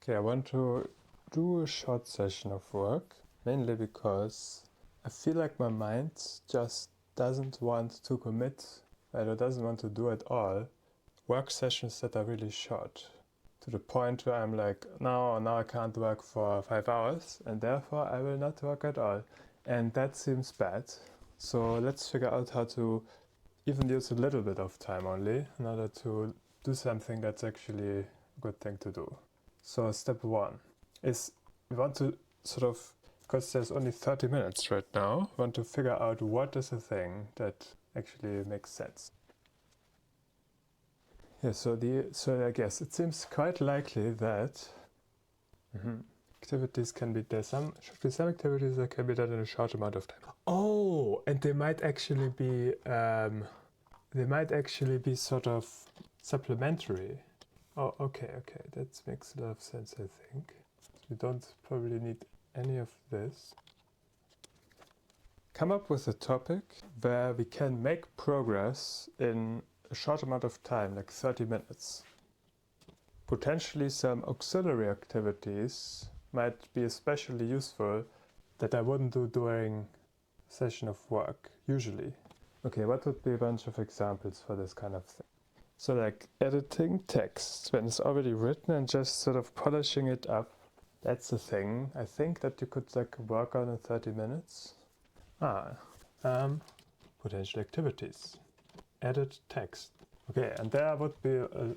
Okay, I want to do a short session of work, mainly because I feel like my mind just doesn't want to commit, or doesn't want to do at all, work sessions that are really short. To the point where I'm like, no, now I can't work for 5 hours, and therefore I will not work at all. And that seems bad. So let's figure out how to even use a little bit of time only in order to do something that's actually a good thing to do. So step one is we want to sort of, because there's only 30 minutes right now, we want to figure out what is a thing that actually makes sense. Yeah, so I guess it seems quite likely that activities can be should be some activities that can be done in a short amount of time. Oh, and they might actually be sort of supplementary. Oh, okay, that makes a lot of sense, I think. So we don't probably need any of this. Come up with a topic where we can make progress in a short amount of time, like 30 minutes. Potentially some auxiliary activities might be especially useful that I wouldn't do during a session of work, usually. Okay, what would be a bunch of examples for this kind of thing? So like editing text when it's already written and just sort of polishing it up. That's the thing. I think that you could like work on in 30 minutes. Potential activities. Edit text. Okay, and there would be a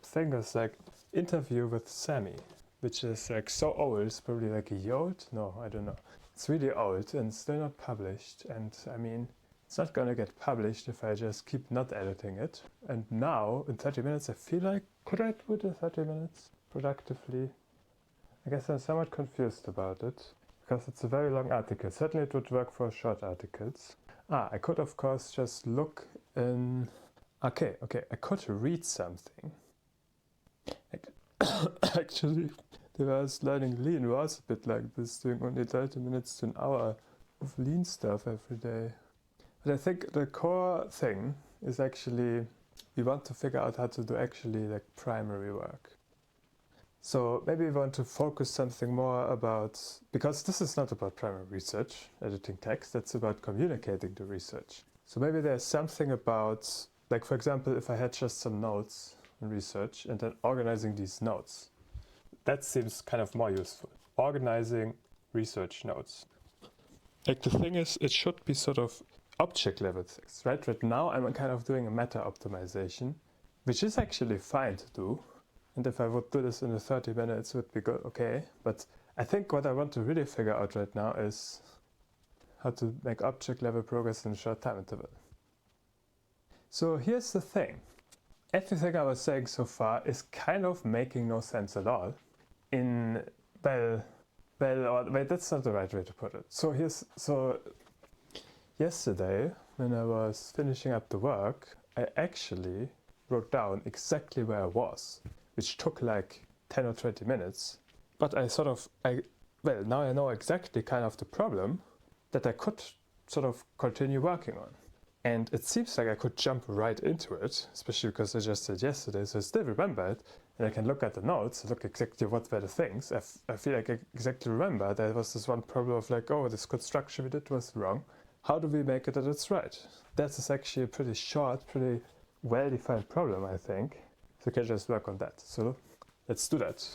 thing that's like interview with Sammy, which is like so old, it's probably like a year old? No, I don't know. It's really old and still not published, and I mean, it's not gonna get published if I just keep not editing it. And now, in 30 minutes, I feel like, could I do it in 30 minutes productively? I guess I'm somewhat confused about it, because it's a very long article. Certainly it would work for short articles. I could of course just look in... Okay, I could read something. Actually, the way I was learning Lean was a bit like this, doing only 30 minutes to an hour of Lean stuff every day. But I think the core thing is actually, we want to figure out how to do actually like primary work. So maybe we want to focus something more about, because this is not about primary research, editing text, that's about communicating the research. So maybe there's something about, like for example, if I had just some notes in research and then organizing these notes, that seems kind of more useful. Organizing research notes. Like the thing is, it should be sort of object level things, right? Right now I'm kind of doing a meta optimization, which is actually fine to do. And if I would do this in the 30 minutes, it would be good, okay. But I think what I want to really figure out right now is how to make object level progress in a short time interval. So here's the thing. Everything I was saying so far is kind of making no sense at all. Wait, that's not the right way to put it. So yesterday, when I was finishing up the work, I actually wrote down exactly where I was, which took like 10 or 20 minutes. But now I know exactly kind of the problem that I could sort of continue working on. And it seems like I could jump right into it, especially because I just did yesterday, so I still remember it. And I can look at the notes, look exactly what were the things. I feel like I exactly remember there was this one problem of like, oh, this construction we did was wrong. How do we make it that it's right? That is actually a pretty short, pretty well-defined problem, I think. So we can just work on that. So let's do that.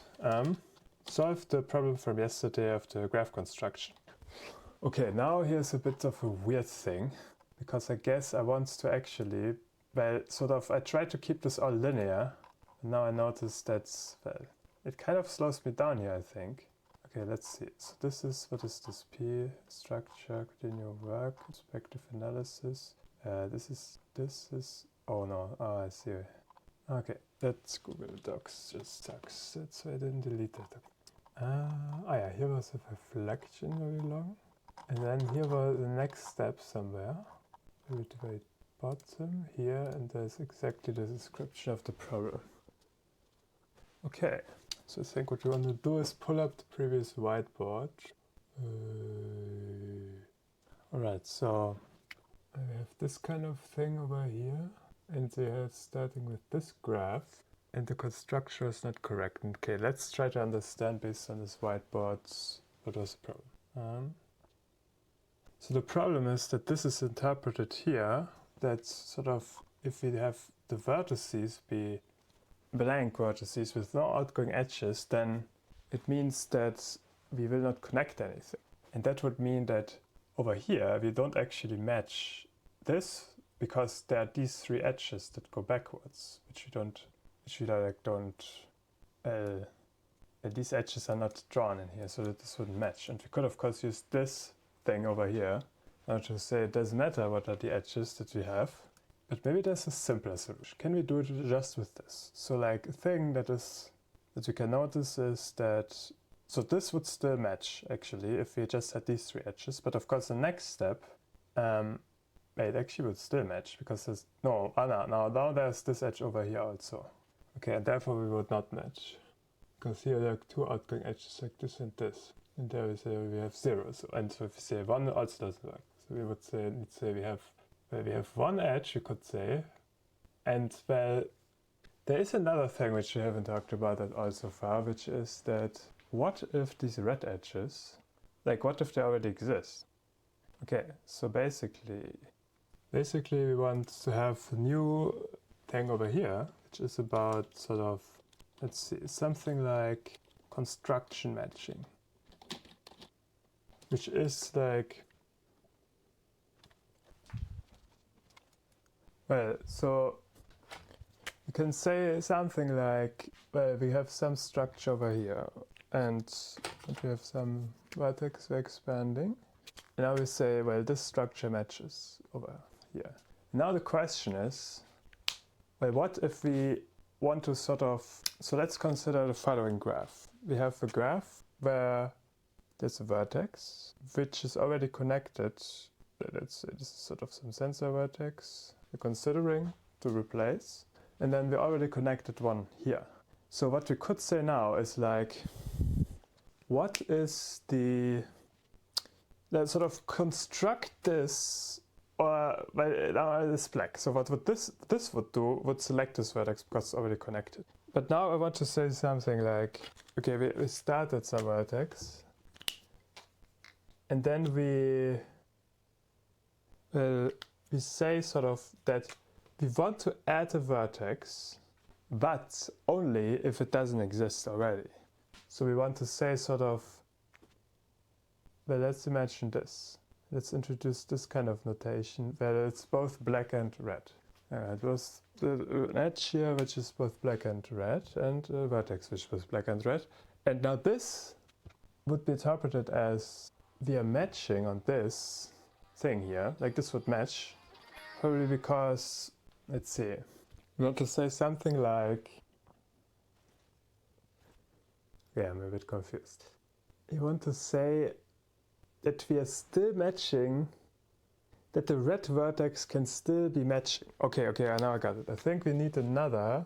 Solve the problem from yesterday of the graph construction. Okay, now here's a bit of a weird thing, because I guess I want to actually, I tried to keep this all linear, and now I notice that, it kind of slows me down here, I think. Okay, let's see. So what is this? P, structure, continue work, perspective analysis. This is, oh no, I see. Okay, that's Google Docs, just sucks. That's why I didn't delete it. Here was a reflection very long. And then here was the next step somewhere. Maybe the very bottom here, and there's exactly the description of the problem. Okay, so I think what you want to do is pull up the previous whiteboard. Alright, so I have this kind of thing over here, and they have starting with this graph, and the construction is not correct. Okay, let's try to understand based on this whiteboard what was the problem. So the problem is that this is interpreted here, that sort of if we have the vertices be blank vertices with no outgoing edges, then it means that we will not connect anything. And that would mean that over here we don't actually match this because there are these three edges that go backwards, which these edges are not drawn in here, so that this wouldn't match. And we could of course use this thing over here to say it doesn't matter what are the edges that we have, but maybe there's a simpler solution. Can we do it just with this? So like a thing that you can notice is that, so this would still match actually if we just had these three edges, but of course the next step, it actually would still match because there's, now there's this edge over here also. Okay, and therefore we would not match. Because here there are two outgoing edges like this and this. And there we say we have 0. So, and so if we say 1, it also doesn't work. So we would say, let's say we have one edge, you could say. And well, there is another thing which we haven't talked about at all so far, which is that what if these red edges, like what if they already exist? Okay, so basically we want to have a new thing over here, which is about sort of, let's see, something like construction matching, which is like, well, so you can say something like, well, we have some structure over here and we have some vertex we're expanding. And now we say, well, this structure matches over here. Now the question is, well, what if we want to sort of, so let's consider the following graph. We have a graph where there's a vertex which is already connected. Let's say this is sort of some sensor vertex we're considering to replace. And then we already connected one here. So what we could say now is like, what is let's sort of construct this, or well, now it is black. So what would this would do would select this vertex because it's already connected. But now I want to say something like, okay, we start at some vertex, and then we say sort of that we want to add a vertex, but only if it doesn't exist already. So we want to say sort of, well, let's imagine this. Let's introduce this kind of notation where it's both black and red. It was an edge here which is both black and red, and a vertex which was black and red. And now this would be interpreted as we are matching on this thing here, like this would match, probably because, let's see, we want to say something like, yeah, I'm a bit confused. You want to say that we are still matching, that the red vertex can still be matching. Okay, now I got it. I think we need another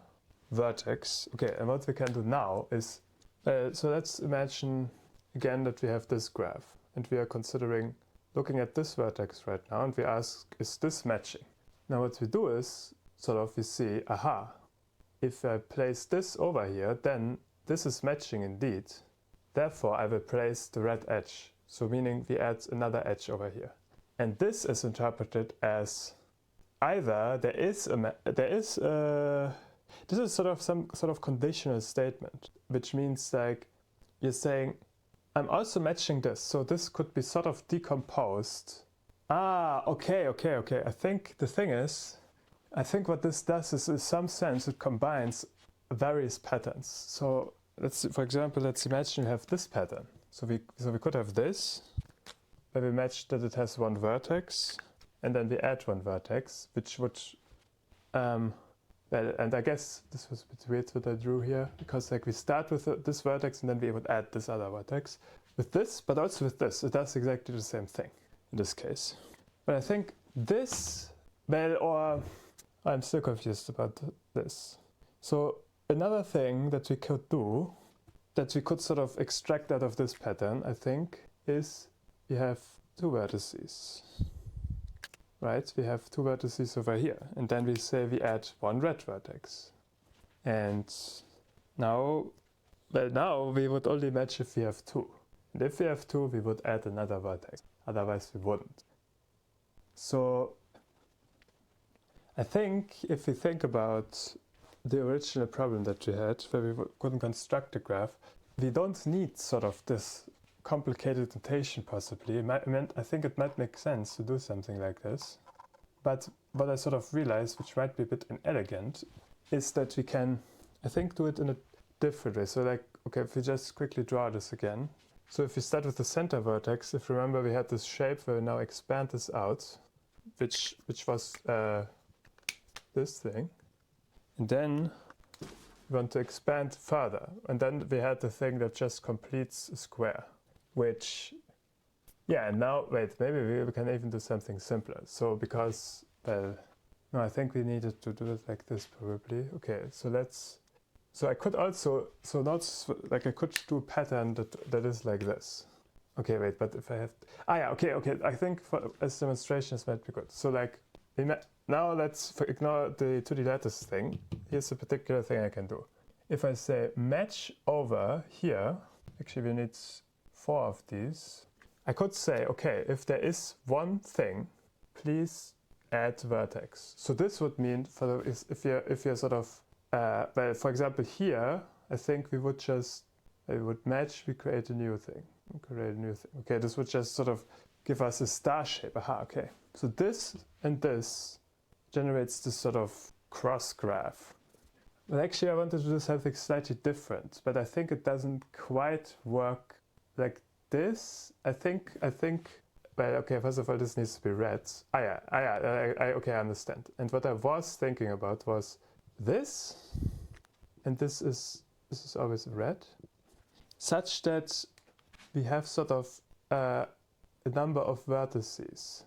vertex. Okay, and what we can do now is, so let's imagine again that we have this graph and we are considering looking at this vertex right now and we ask, is this matching? Now what we do is, sort of we see, aha, if I place this over here, then this is matching indeed. Therefore I will place the red edge. So meaning we add another edge over here. And this is interpreted as either this is sort of some sort of conditional statement, which means like you're saying, I'm also matching this. So this could be sort of decomposed. Okay. I think the thing is, I think what this does is in some sense it combines various patterns. So for example, let's imagine you have this pattern. So we could have this, where we match that it has one vertex, and then we add one vertex, which would, well, and I guess this was a bit weird what I drew here, because like we start with this vertex and then we would add this other vertex. With this, but also with this, it does exactly the same thing in this case. But I think this, well, or I'm still confused about this. So another thing that we could do, that we could sort of extract out of this pattern, I think, is we have two vertices, right? We have two vertices over here, and then we say we add one red vertex. And now, well, now we would only match if we have 2. And if we have 2, we would add another vertex. Otherwise we wouldn't. So I think if we think about the original problem that we had, where we couldn't construct a graph, we don't need sort of this complicated notation possibly. I think it might make sense to do something like this. But what I sort of realized, which might be a bit inelegant, is that we can, I think, do it in a different way. So like, okay, if we just quickly draw this again. So if we start with the center vertex, if you remember we had this shape where we now expand this out, which was this thing. And then we want to expand further. And then we had the thing that just completes a square, which, yeah, and now, wait, maybe we can even do something simpler. So because, well, no, I think we needed to do it like this probably. Okay, so let's, so I could also, so not, like I could do a pattern that is like this. Okay, wait, but if I have, yeah, okay, I think for, as demonstrations might be good. So like, now let's ignore the 2D lattice thing. Here's a particular thing I can do. If I say match over here, actually we need 4 of these. I could say, okay, if there is one thing, please add vertex. So this would mean for the, if you're sort of, well, for example here, I think we would just, we would match, we create a new thing. Okay, this would just sort of give us a star shape. Aha, okay. So this and this generates this sort of cross graph. But actually I wanted to do something slightly different, but I think it doesn't quite work like this. I think, well, okay, first of all, this needs to be red. Okay, I understand. And what I was thinking about was this, and this is always red, such that we have sort of a number of vertices.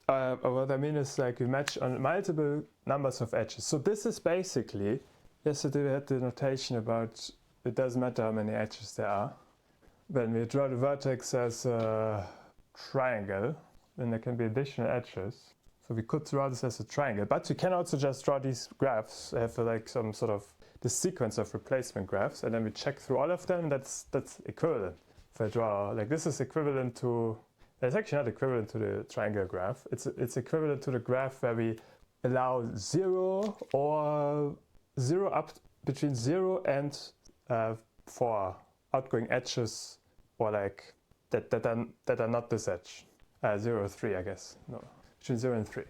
What I mean is like we match on multiple numbers of edges. So this is basically, yesterday we had the notation about it doesn't matter how many edges there are. When we draw the vertex as a triangle, then there can be additional edges. So we could draw this as a triangle, but we can also just draw these graphs, have like some sort of the sequence of replacement graphs, and then we check through all of them. That's equivalent. If I draw, like this is equivalent to, it's actually not equivalent to the triangle graph. It's equivalent to the graph where we allow 0 or 0 up between 0 and 4 outgoing edges, or like that are not this edge. 0 or 3, I guess. No, between 0 and 3.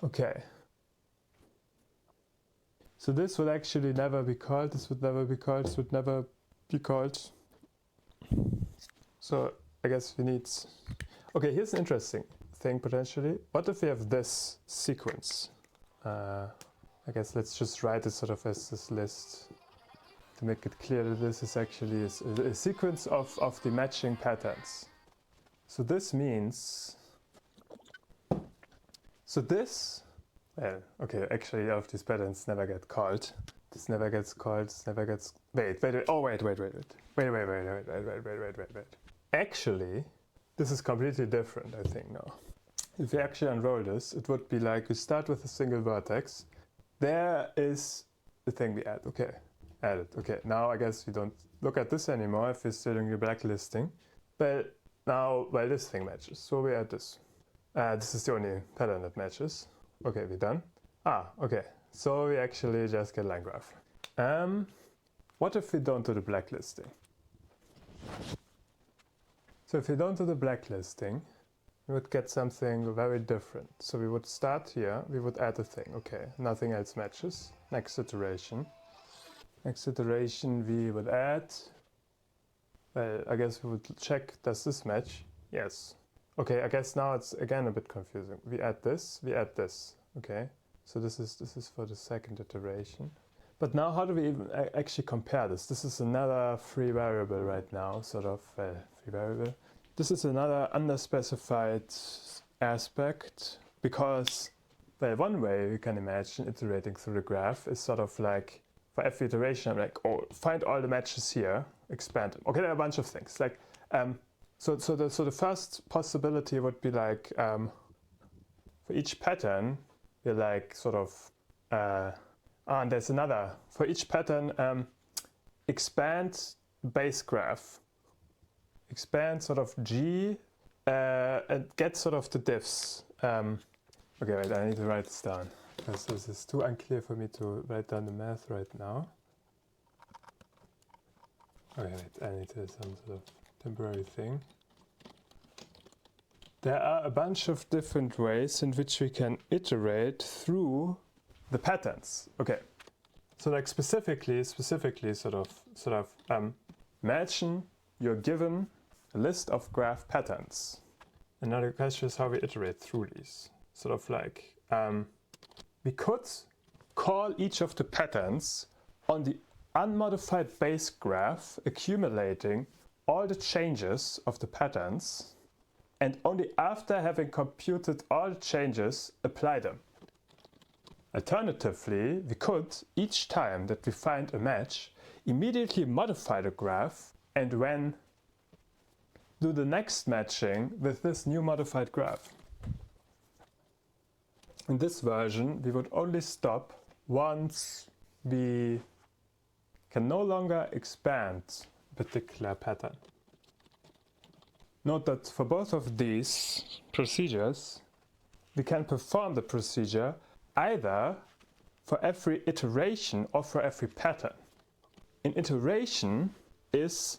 Okay. So this would actually never be called. This would never be called. This would never be called. So I guess we need. Okay, here's an interesting thing potentially. What if we have this sequence? I guess let's just write it sort of as this list to make it clear that this is actually a sequence of the matching patterns. So this means, so this, well, okay, actually all of these patterns never get called. This never gets called, this never gets, wait. Actually, this is completely different, I think now. If we actually unroll this, it would be like we start with a single vertex. There is the thing we add, okay. Added. Okay, now I guess we don't look at this anymore if we're still doing the blacklisting. But now, well, this thing matches, so we add this. This is the only pattern that matches. Okay, we're done. Okay, so we actually just get line graph. What if we don't do the blacklisting? So if we don't do the blacklisting, we would get something very different. So we would start here, we would add a thing. Okay, nothing else matches. Next iteration. Next iteration we would add, well, I guess we would check, does this match? Yes. Okay, I guess now it's again a bit confusing. We add this, okay. So this is for the second iteration. But now how do we even actually compare this? This is another free variable right now, sort of, free variable. This is another underspecified aspect because, well, one way you can imagine iterating through the graph is sort of like, for every iteration, I'm like, oh, find all the matches here, expand them. Okay, there are a bunch of things. Like, so the first possibility would be like, for each pattern, we're like sort of And there's another. For each pattern, expand base graph. Expand sort of G and get sort of the diffs. Okay, wait, I need to write this down because this is too unclear for me to write down the math right now. Okay, wait, I need to some sort of temporary thing. There are a bunch of different ways in which we can iterate through the patterns. Okay, so like specifically sort of imagine you're given a list of graph patterns. And now the question is how we iterate through these. Sort of like, we could call each of the patterns on the unmodified base graph, accumulating all the changes of the patterns, and only after having computed all the changes, apply them. Alternatively, we could, each time that we find a match, immediately modify the graph and then do the next matching with this new modified graph. In this version, we would only stop once we can no longer expand a particular pattern. Note that for both of these procedures, we can perform the procedure either for every iteration or for every pattern. An iteration is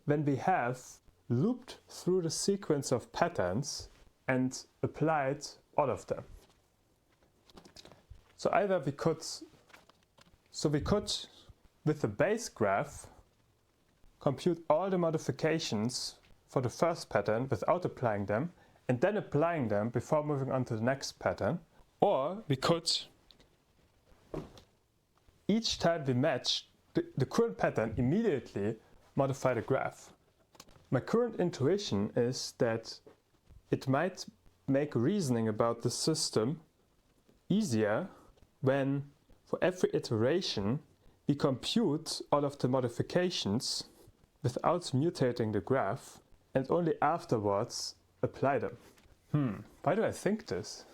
when we have looped through the sequence of patterns and applied all of them. So either we could, with the base graph, compute all the modifications for the first pattern without applying them, and then applying them before moving on to the next pattern. Or we could, each time we match the current pattern, immediately modify the graph. My current intuition is that it might make reasoning about the system easier when, for every iteration, we compute all of the modifications without mutating the graph and only afterwards apply them. Why do I think this?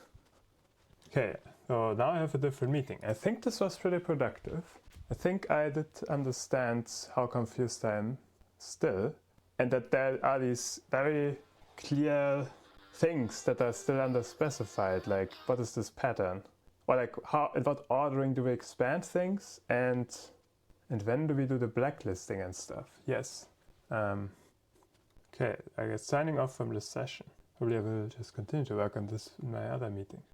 Okay, so now I have a different meeting. I think this was pretty productive. I think I did understand how confused I am still, and that there are these very clear things that are still underspecified, like what is this pattern? Or like how, in what ordering do we expand things, and when do we do the blacklisting and stuff? Yes. Okay, I guess signing off from this session. Probably I will just continue to work on this in my other meeting.